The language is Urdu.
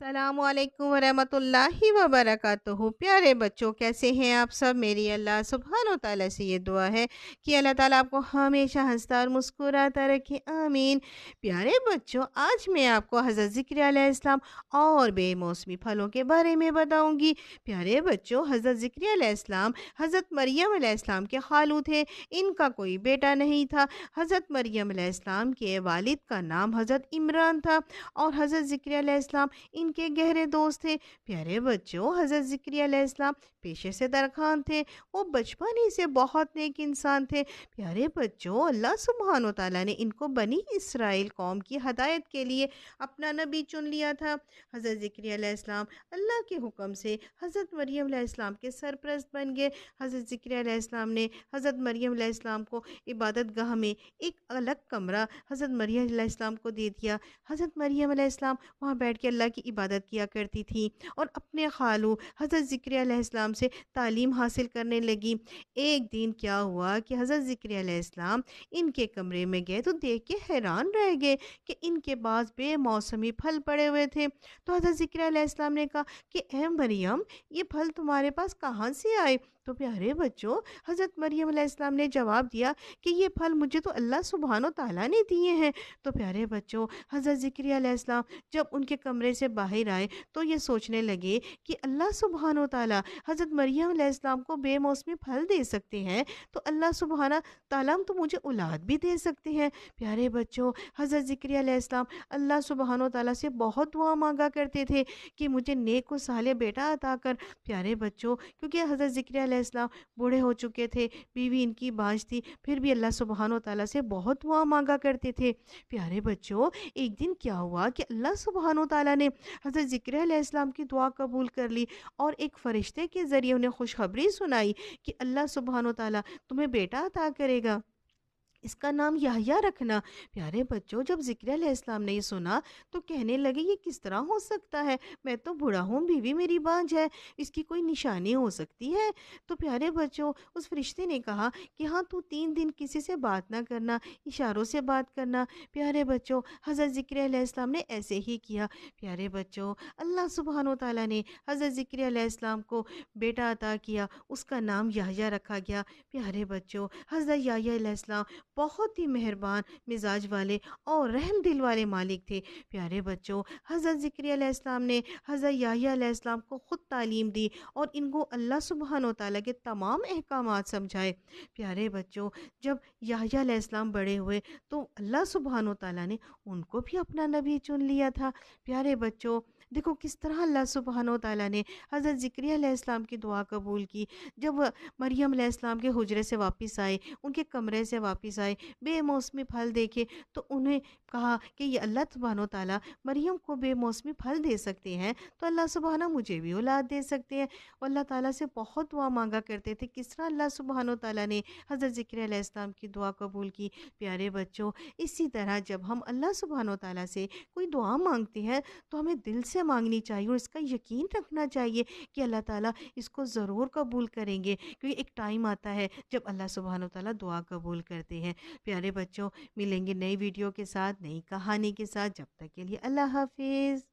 السلام علیکم ورحمۃ اللہ وبرکاتہ۔ پیارے بچوں، کیسے ہیں آپ سب؟ میری اللہ سبحانہ و تعالیٰ سے یہ دعا ہے کہ اللہ تعالیٰ آپ کو ہمیشہ ہنستا اور مسکراتا رکھے، آمین۔ پیارے بچوں، آج میں آپ کو حضرت ذکریا علیہ السلام اور بے موسمی پھلوں کے بارے میں بتاؤں گی۔ پیارے بچوں، حضرت ذکریا علیہ السلام حضرت مریم علیہ السلام کے خالو تھے۔ ان کا کوئی بیٹا نہیں تھا۔ حضرت مریم علیہ السلام کے والد کا نام حضرت عمران تھا اور حضرت ذکریا علیہ السلام ان کے گہرے دوست تھے۔ پیارے بچوں، حضرت ذکریا علیہ السلام پیشے سے درخواں تھے۔ وہ بچپن ہی سے بہت نیک انسان تھے۔ پیارے بچوں، اللہ سبحانہ و تعالیٰ نے ان کو بنی اسرائیل قوم کی ہدایت کے لیے اپنا نبی چن لیا تھا۔ حضرت ذکریا علیہ السلام اللہ کے حکم سے حضرت مریم علیہ السلام کے سرپرست بن گئے۔ حضرت ذکریا علیہ السلام نے حضرت مریم علیہ السلام کو عبادت گاہ میں ایک الگ کمرہ حضرت مریم علیہ السلام کو دے دیا۔ حضرت مریم علیہ السلام وہاں بیٹھ کے اللہ کی عبادت کیا کرتی تھی اور اپنے خالو حضرت ذکریا علیہ السلام سے تعلیم حاصل کرنے لگی۔ ایک دن کیا ہوا کہ حضرت ذکریا علیہ السلام ان کے کمرے میں گئے تو دیکھ کے حیران رہ گئے کہ ان کے پاس بے موسمی پھل پڑے ہوئے تھے۔ تو حضرت ذکریا علیہ السلام نے کہا کہ اے مریم، یہ پھل تمہارے پاس کہاں سے آئے؟ تو پیارے بچوں، حضرت مریم علیہ السلام نے جواب دیا کہ یہ پھل مجھے تو اللہ سبحانہ و تعالیٰ نے دیے ہیں۔ تو پیارے بچوں، حضرت ذکریا علیہ السلام جب ان کے کمرے سے باہر آئے تو یہ سوچنے لگے کہ اللہ سبحانہ و تعالیٰ حضرت مریم علیہ السلام کو بے موسمی پھل دے سکتے ہیں تو اللہ سبحانہ تعالیٰ تو مجھے اولاد بھی دے سکتے ہیں۔ پیارے بچوں، حضرت ذکریا علیہ السلام اللہ سبحانہ و تعالیٰ سے بہت دعا مانگا کرتے تھے کہ مجھے نیک و صالح بیٹا عطا کر۔ پیارے بچوں، کیونکہ حضرت ذکریا علیہ السلام بوڑھے ہو چکے تھے، بیوی ان کی بانجھ تھی، پھر بھی اللہ سبحانہ و تعالیٰ سے بہت دعا مانگا کرتے تھے۔ پیارے بچوں، ایک دن کیا ہوا کہ اللہ سبحانہ و تعالیٰ نے حضرت ذکریا علیہ السلام کی دعا قبول کر لی اور ایک فرشتے کے ذریعے انہیں خوشخبری سنائی کہ اللہ سبحانہ و تعالیٰ تمہیں بیٹا عطا کرے گا، اس کا نام یحییٰ رکھنا۔ پیارے بچوں، جب ذکریا علیہ السلام نے یہ سنا تو کہنے لگے یہ کس طرح ہو سکتا ہے؟ میں تو بوڑھا ہوں، بیوی میری بانجھ ہے، اس کی کوئی نشانی ہو سکتی ہے؟ تو پیارے بچوں، اس فرشتے نے کہا کہ ہاں، تو 3 دن کسی سے بات نہ کرنا، اشاروں سے بات کرنا۔ پیارے بچوں، حضرت ذکریا علیہ السلام نے ایسے ہی کیا۔ پیارے بچوں، اللہ سبحانہ و تعالیٰ نے حضرت ذکریا علیہ السلام کو بیٹا عطا کیا، اس کا نام یحییٰ رکھا گیا۔ پیارے بچوں، حضرت یحییٰ علیہ السلام بہت ہی مہربان مزاج والے اور رحم دل والے مالک تھے۔ پیارے بچوں، حضرت ذکریا علیہ السلام نے حضرت یحییٰ علیہ السلام کو خود تعلیم دی اور ان کو اللہ سبحانہ و تعالیٰ کے تمام احکامات سمجھائے۔ پیارے بچوں، جب یحییٰ علیہ السلام بڑے ہوئے تو اللہ سبحانہ و تعالیٰ نے ان کو بھی اپنا نبی چن لیا تھا۔ پیارے بچوں، دیکھو کس طرح اللہ سبحانہ و تعالیٰ نے حضرت ذکریا علیہ السلام کی دعا قبول کی۔ جب مریم علیہ السلام کے حجرے سے واپس آئے، ان کے کمرے سے واپس آئے، بے موسمی پھل دیکھے تو انہیں کہا کہ یہ اللہ سبحانہ و تعالیٰ مریم کو بے موسمی پھل دے سکتے ہیں تو اللہ سبحانہ مجھے بھی اولاد دے سکتے ہیں۔ اور اللہ تعالیٰ سے بہت دعا مانگا کرتے تھے، کس طرح اللہ سبحانہ و تعالیٰ نے حضرت ذکریا علیہ السلام کی دعا قبول کی۔ پیارے بچوں، اسی طرح جب ہم اللہ سبحانہ و تعالیٰ سے کوئی دعا مانگتے ہیں تو ہمیں دل سے مانگنی چاہیے اور اس کا یقین رکھنا چاہیے کہ اللہ تعالیٰ اس کو ضرور قبول کریں گے، کیونکہ ایک ٹائم آتا ہے جب اللہ سبحانہ و تعالیٰ دعا قبول کرتے ہیں۔ پیارے بچوں، ملیں گے نئی ویڈیو کے ساتھ، نئی کہانی کے ساتھ، جب تک کے لیے اللہ حافظ۔